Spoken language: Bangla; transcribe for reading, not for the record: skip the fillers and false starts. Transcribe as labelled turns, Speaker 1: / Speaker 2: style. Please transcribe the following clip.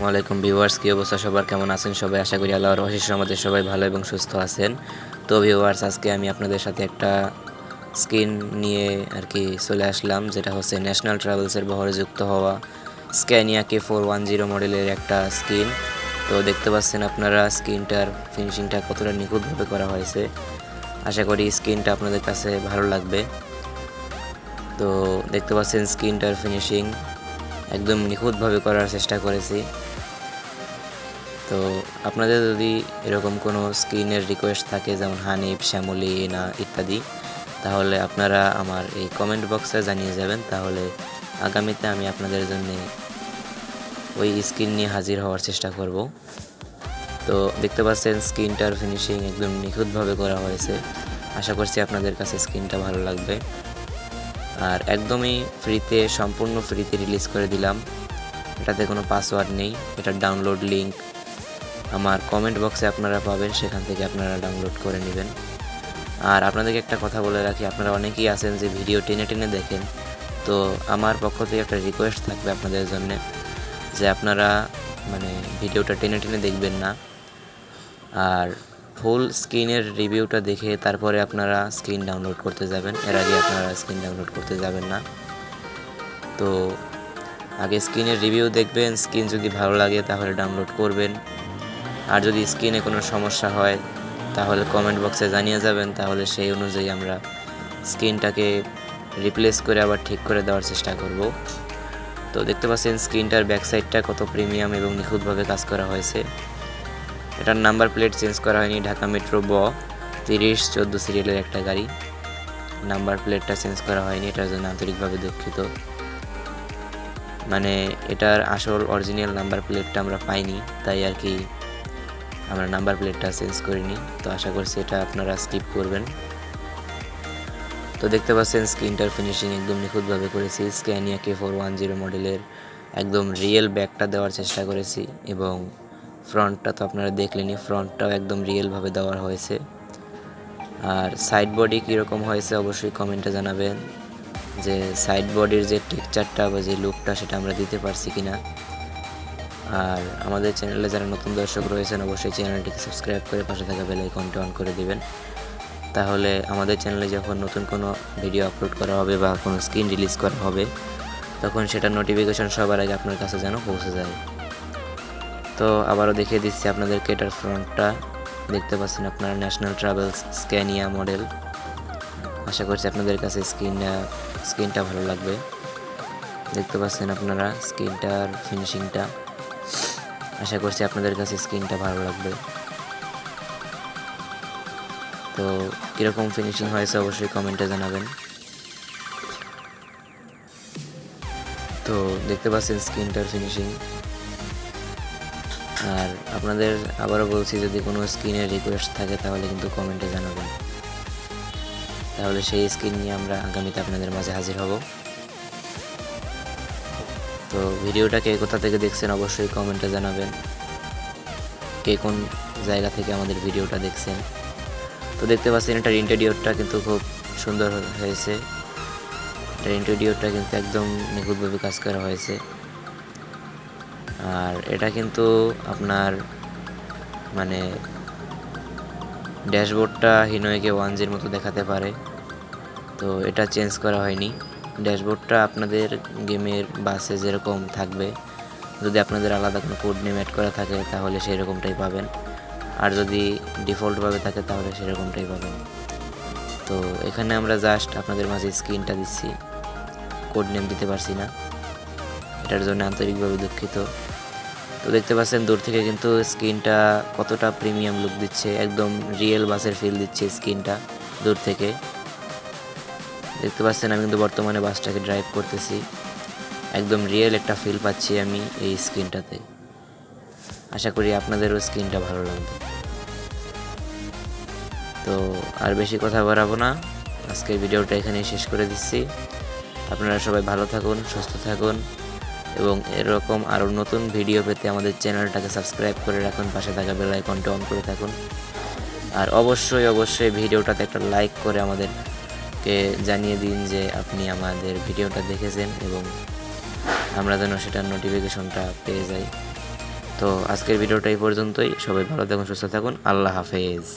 Speaker 1: ওয়ালাইকুম ভিউয়ার্স, কি অবস্থা সবার, কেমন আছেন সবাই? আশা করি আল্লাহর অশেষ রহমতে সবাই ভালো এবং সুস্থ আছেন। তো ভিউয়ার্স, আজকে আমি আপনাদের সাথে একটা স্কিন নিয়ে আর কি চলে আসলাম, যেটা হচ্ছে ন্যাশনাল ট্রাভেলসের বহরে যুক্ত হওয়া স্ক্যানিয়া K410 মডেলের একটা স্কিন। তো দেখতে পাচ্ছেন আপনারা স্কিনটার ফিনিশিংটা কতটা নিখুঁতভাবে করা হয়েছে। আশা করি স্কিনটা আপনাদের কাছে ভালো লাগবে। তো দেখতে পাচ্ছেন স্কিনটার ফিনিশিং একদম নিখুঁতভাবে করার চেষ্টা করেছি। তো আপনাদের যদি এরকম কোনো স্কিনের রিকোয়েস্ট থাকে, যেমন হানিফ, শ্যামলি, এনা ইত্যাদি, তাহলে আপনারা আমার এই কমেন্ট বক্সে জানিয়ে যাবেন। তাহলে আগামীতে আমি আপনাদের জন্য ওই স্কিন নিয়ে হাজির হওয়ার চেষ্টা করব। তো দেখতে পাচ্ছেন স্কিনটার ফিনিশিং একদম নিখুঁতভাবে করা হয়েছে। আশা করছি আপনাদের কাছে স্কিনটা ভালো লাগবে। আর একদমই ফ্রিতে, সম্পূর্ণ ফ্রিতে রিলিজ করে দিলাম। এটাতে কোনো পাসওয়ার্ড নেই। এটার ডাউনলোড লিঙ্ক আমার কমেন্ট বক্সে আপনারা পাবেন, সেখান থেকে আপনারা ডাউনলোড করে নেবেন। আর আপনাদেরকে একটা কথা বলে রাখি, আপনারা অনেকেই আছেন যে ভিডিও টেনে টেনে দেখেন। তো আমার পক্ষ থেকে একটা রিকোয়েস্ট থাকবে আপনাদের জন্য, যে আপনারা ভিডিওটা টেনে টেনে দেখবেন না, আর ফুল স্ক্রিনের রিভিউটা দেখে তারপরে আপনারা স্ক্রিন ডাউনলোড করতে যাবেন। এর আগে আপনারা স্ক্রিন ডাউনলোড করতে যাবেন না। তো আগে স্ক্রিনের রিভিউ দেখবেন, স্ক্রিন যদি ভালো লাগে তাহলে ডাউনলোড করবেন। আর যদি স্ক্রিনে কোনো সমস্যা হয় তাহলে কমেন্ট বক্সে জানিয়ে যাবেন, তাহলে সেই অনুযায়ী আমরা স্ক্রিনটাকে রিপ্লেস করে আবার ঠিক করে দেওয়ার চেষ্টা করব। তো দেখতে পাচ্ছেন স্ক্রিনটার ব্যাক সাইডটা কত প্রিমিয়াম এবং নিখুঁতভাবে কাজ করা হয়েছে। এটার নাম্বার প্লেট চেঞ্জ করা হয়নি। ঢাকা মেট্রো 3014 সিরিয়ালের একটা গাড়ি, নাম্বার প্লেটটা চেঞ্জ করা হয়নি। এটার জন্য আন্তরিকভাবে দুঃখিত। এটার আসল অরিজিনাল নাম্বার প্লেটটা আমরা পাইনি, তাই আর কি আমরা নাম্বার প্লেটটা চেঞ্জ করিনি। তো আশা করছি এটা আপনারা স্কিপ করবেন। তো দেখতে পাচ্ছেন স্ক্রিনটার ফিনিশিং একদম নিখুঁতভাবে করেছি। স্ক্যানিয়া K410 মডেলের একদম রিয়েল ব্যাকটা দেওয়ার চেষ্টা করেছি, এবং ফ্রন্টটা তো আপনারা দেখলেনই, ফ্রন্টটাও একদম রিয়েলভাবে দেওয়া হয়েছে। আর সাইড বডি কীরকম হয়েছে অবশ্যই কমেন্টে জানাবেন, যে সাইড বডির যে টেক্সচারটা বা যে লুকটা সেটা আমরা দিতে পারছি কিনা। আর আমাদের চ্যানেলে যারা নতুন দর্শক রয়েছেন, অবশ্যই চ্যানেলটিকে সাবস্ক্রাইব করে পাশে থাকা বেল আইকনটা অন করে দিবেন। তাহলে আমাদের চ্যানেলে যখন নতুন কোনো ভিডিও আপলোড করা হবে বা কোনো স্ক্রিন রিলিজ করা হবে, তখন সেটার নোটিফিকেশন সবার আগে আপনার কাছে যেন পৌঁছে যায়। তো আবারও দেখিয়ে দিচ্ছি আপনাদেরকে, এটার ফ্রন্টটা দেখতে পাচ্ছেন আপনারা, ন্যাশনাল ট্রাভেলস স্ক্যানিয়া মডেল। আশা করছি আপনাদের কাছে স্ক্রিনটা ভালো লাগবে। দেখতে পাচ্ছেন আপনারা স্ক্রিনটার ফিনিশিংটা। আশা করছি আপনাদের কাছে স্ক্রিনটা ভালো লাগবে। তো কীরকম ফিনিশিং হয়েছে অবশ্যই কমেন্টে জানাবেন। তো দেখতে পাচ্ছেন স্ক্রিনটার ফিনিশিং। আর আপনাদের আবারও বলছি, যদি কোনো স্ক্রিনের রিকোয়েস্ট থাকে তাহলে কিন্তু কমেন্টে জানাবেন, তাহলে সেই স্ক্রিন নিয়ে আমরা আগামীতে আপনাদের মাঝে হাজির হব। তো ভিডিওটা কে কোথা থেকে দেখছেন অবশ্যই কমেন্টে জানাবেন, কে কোন জায়গা থেকে আমাদের ভিডিওটা দেখছেন। তো দেখতে পাচ্ছেন এটার ইন্টেরিয়রটা কিন্তু খুব সুন্দর হয়েছে। এটার ইন্টেরিয়রটা কিন্তু একদম নিখুঁতভাবে কাজ করা হয়েছে। আর এটা কিন্তু আপনার ড্যাশবোর্ডটা হিনোয়েকে 1G'র মতো দেখাতে পারে, তো এটা চেঞ্জ করা হয়নি। ড্যাশবোর্ডটা আপনাদের গেমের বাসে যেরকম থাকবে, যদি আপনাদের আলাদা কোনো কোড নেম অ্যাড করা থাকে তাহলে সেই রকমটাই পাবেন, আর যদি ডিফল্টভাবে থাকে তাহলে সেরকমটাই পাবেন। তো এখানে আমরা জাস্ট আপনাদের মাঝে স্ক্রিনটা দিচ্ছি, কোড নেম দিতে পারছি না, এটার জন্য আন্তরিকভাবে দুঃখিত। তো দেখতে পাচ্ছেন দূর থেকে কিন্তু স্ক্রিনটা কতটা প্রিমিয়াম লুক দিচ্ছে, একদম রিয়েল বাসের ফিল দিচ্ছে স্ক্রিনটা দূর থেকে। দেখতে পাচ্ছেন আমি কিন্তু বর্তমানে বাসটাকে ড্রাইভ করতেছি, একদম রিয়েল একটা ফিল পাচ্ছি আমি এই স্ক্রিনটাতে। আশা করি আপনাদেরও স্ক্রিনটা ভালো লাগবে। তো আর বেশি কথা বাড়াবো না, আজকের ভিডিওটা এখানেই শেষ করে দিচ্ছি। আপনারা সবাই ভালো থাকুন, সুস্থ থাকুন, এবং এরকম আরও নতুন ভিডিও পেতে আমাদের চ্যানেলটাকে সাবস্ক্রাইব করে রাখুন, পাশে থাকা বেল আইকনটা অন করে থাকুন। আর অবশ্যই ভিডিওটাতে একটা লাইক করে আমাদেরকে জানিয়ে দিন যে আপনি আমাদের ভিডিওটা দেখেছেন, এবং আমরা যেন সেটার নোটিফিকেশনটা পেয়ে যাই। তো আজকের ভিডিওটা এই পর্যন্তই। সবাই ভালো থাকুন, সুস্থ থাকুন। আল্লাহ হাফেজ।